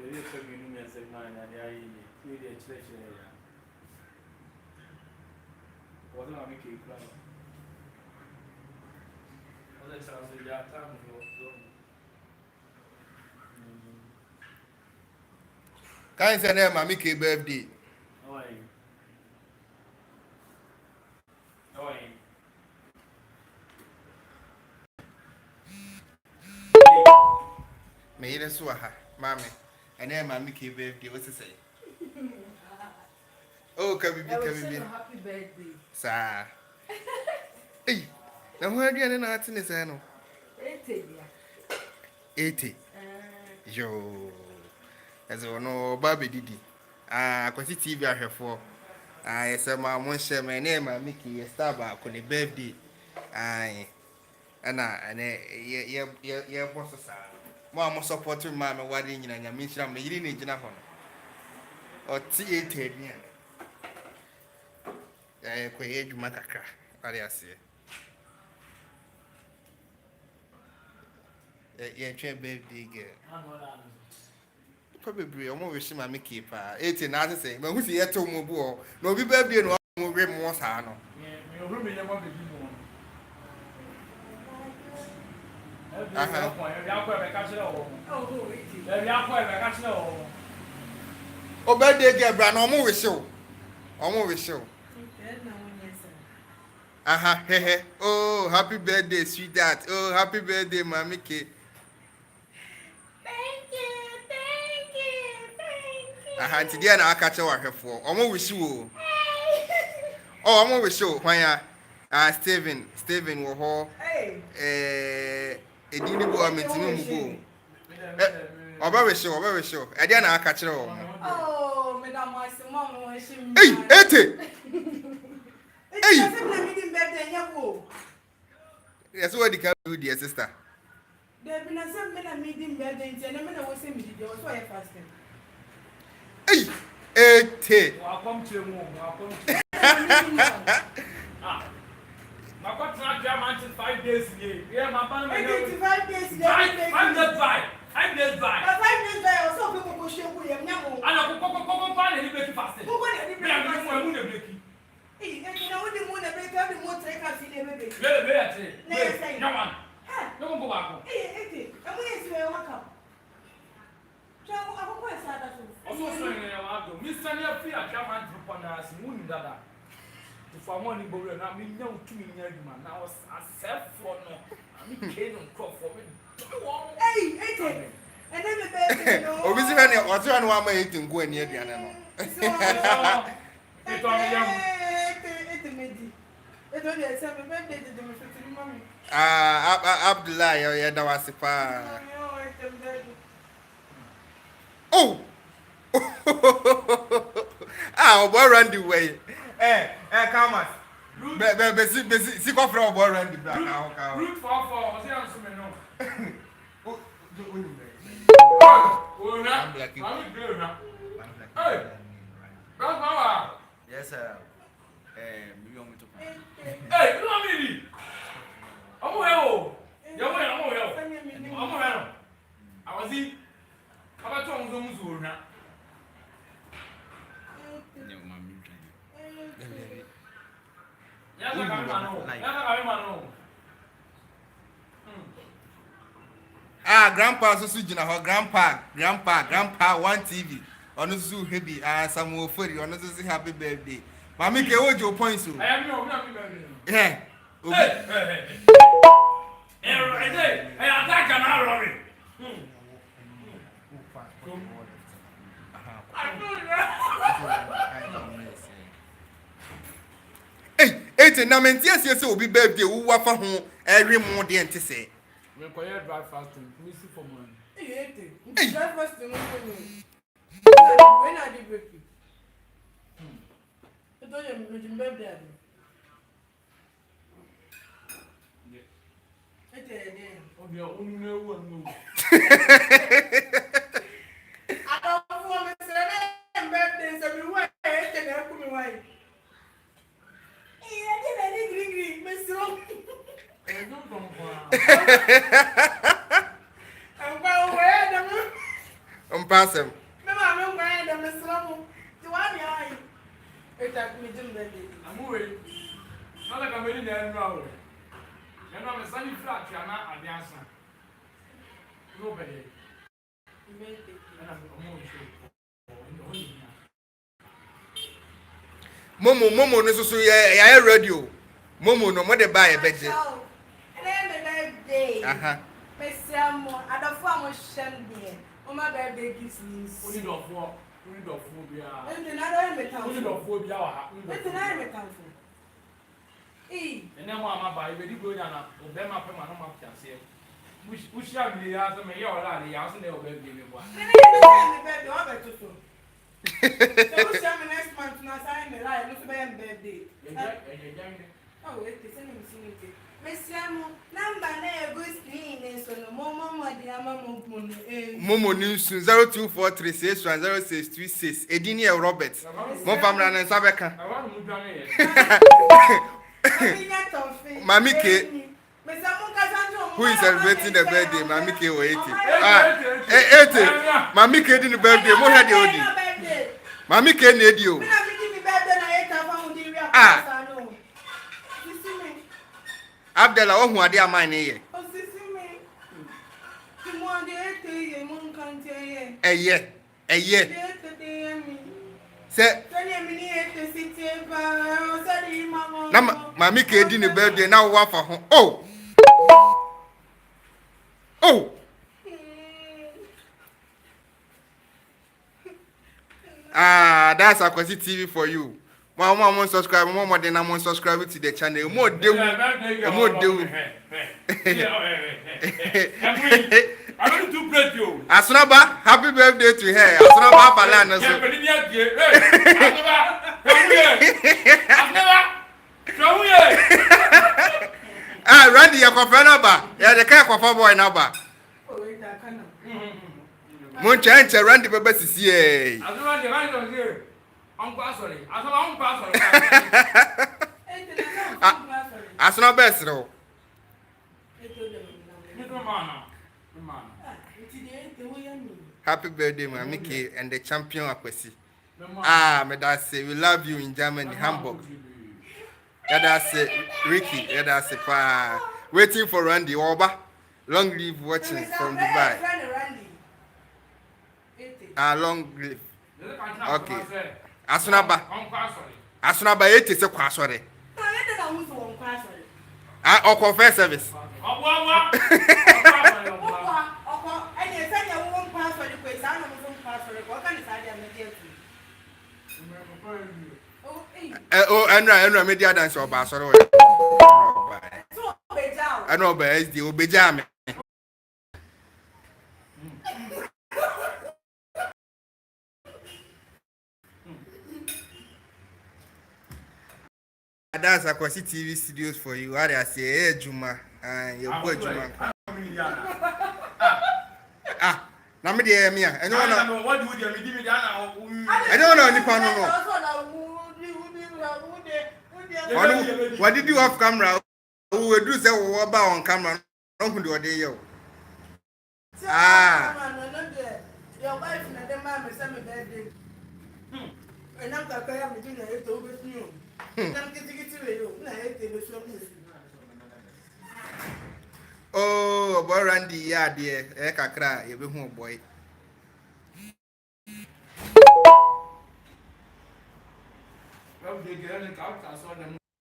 you coming in and say, man, and I eat a treasure. What do I make you cry? What is our time? Can you say name Maame K birthday? How are you? How are you? Me ire so ha, Maame. And name Maame K birthday, what you say? Oh, can we be? Happy birthday. Sir. Hey, now where do you know that is no? 80. 80. Yo. As no Baby Didi. Kwasi TV ahwefo. Yes, my mom share my name Maame K star ba ko ne birthday. And ye boss sa. Mo am support Maame wade nyina nya me hira me yiri ne gina ho no. O ti 80 ni. Ko ye dwuma kakra. Wale ase. Yeah, birthday girl. Probably almost wish Maame K pa. 80 na say, but who see yet to mo bo. No be birthday no mo we mo sa no. Me room me never be mo. Oh, birthday girl, bra no mo wish you. Omo wish you. Hehe. Oh, happy birthday, sweetheart. Oh, happy birthday, Maame K. Today na aka che wahwefo. Omo wish you. Oh, omo wish you. Hwan ya? Steven wo ho. Edini bo amentimi mu bo. Oba wish you. Ade na aka che wo. Oh, madam, my mom was shimmy. Hey, ete. Hey, yes, what you can do, dear sister. There have been a some meeting birthday, and I was saying, you was so fasting. Hey, ete. Welcome to your mom. Welcome to my contract diamond 5 days here. Yeah, my family. 5 days. 5 days by. 5 days by. 5 days by. Also, people go show you. I'm not. I know. Find any break fasting. Who want any break fasting? Hey, you know the moon and break up the moon. Take us in the baby. No one. No one go back. Hey, I'm going to say, welcome. I'm going to say that. Also, Mr. Nia free a diamond upon us, moon dada. For money, but I mean, no 2 million man. Now, I self for no. I mean, came on crop for me. Hey, and then the baby. Oh, busy man, what's one one way to go near the animal? Abdullah, yeah, that was a pa. Oh, boy, run the way. Come on. See, go from boy, run the black. Root for was the answer, no. I'm black. I'm good now. Hey, Mama. Yes, sir. You want me to come? Hey, you want me? I'm well. You're well. I'm well. I was in. How about Tom Zoom now? Yeah, grandpa so sujina ho grandpa one TV ono so heavy Samuel Fori ono so happy birthday Maame K wo jo points o I am no happy birthday. Hey attack an Rory. Hey, ete na mentia se obi birthday wo wafa ho every mo de ente se. Me koye drive fasting, me see for money. Hey, drive fasting. When I did break you. I told you me birthday. Obi o unu na ewu anu. I don't want to say birthday so we want to na ku mi wai. Green, Miss Rom. Umpa asem. Me maame ngwan dem mesramo. Ti wa mi ayi. Eta me dim birthday. Amuwe. Nala kameli na enra o. Enra me sani flat ya na abiansa. No bele. Birthday. Ana mo show. Momo no so ya radio. Momo no mo de buy e beje. Birthday. Aha. Mesramo adafo amoshem die. O ma birthday gifts ni. Oni dofo bia. Enti na do me tan. Oni dofo bia wa ha. Enti na me tan fo. Ene mo ama ba ibe di go nya na obe ma pe ma no ma piase. Ushia bi ya so me ye ola le ya so na obe bi me bo. Me birthday o be tutu. So ushia me next month na sign me lie no so be birthday. Oh, wait, it's an infinity. Messiamo, number na ego screen so no momo di ama momo Momo news 0243610626 Edini Robert. Mo famra na nsabeka. Mami K. Who is celebrating the birthday? Mami K o 80. 80. Mami K din birthday. Mo head odi. Mami K na edi o. Abdella ohun ade aman ne ye. Osisi me. Ti mo ade ete ye mo nkan te ye. Eye. Se na mami K di ne birthday na wo afa ho. Oh. That's AKWASI TV for you. Mama subscribe, mama dey na subscribe to the channel. Mo dewu. I want to play you. Asunaba, happy birthday to her. Asunaba Palana so. Randy Yakofa naba. Ya the kai Yakofa boy naba. Mo nche Randy bebe sisi eh. Asuna best no. Happy birthday, Maame K and the champion AKWASI. Me that say we love you in Germany, Hamburg. That say Ricky, that say pa waiting for Randy Oba. Long live watching from Dubai. Long live. Okay. Asunaba 80 se kwa sore. Oko first service. Enra media dance oba sore we. Eno oba SD obeja me. That's AKWASI TV studios for you. What I say, hey Juma, your boy Juma. Na me dey me. I don't know. What do you do? Me I don't know nipa no. What did you off camera? Who will do say we ba on camera? No who do dey here. Your wife na dem ma me say me birthday. And I'm going to do it over you. Oh, boy Randy, yeah, dear. Kakra, you be home, boy. Well, they get an out, I saw them.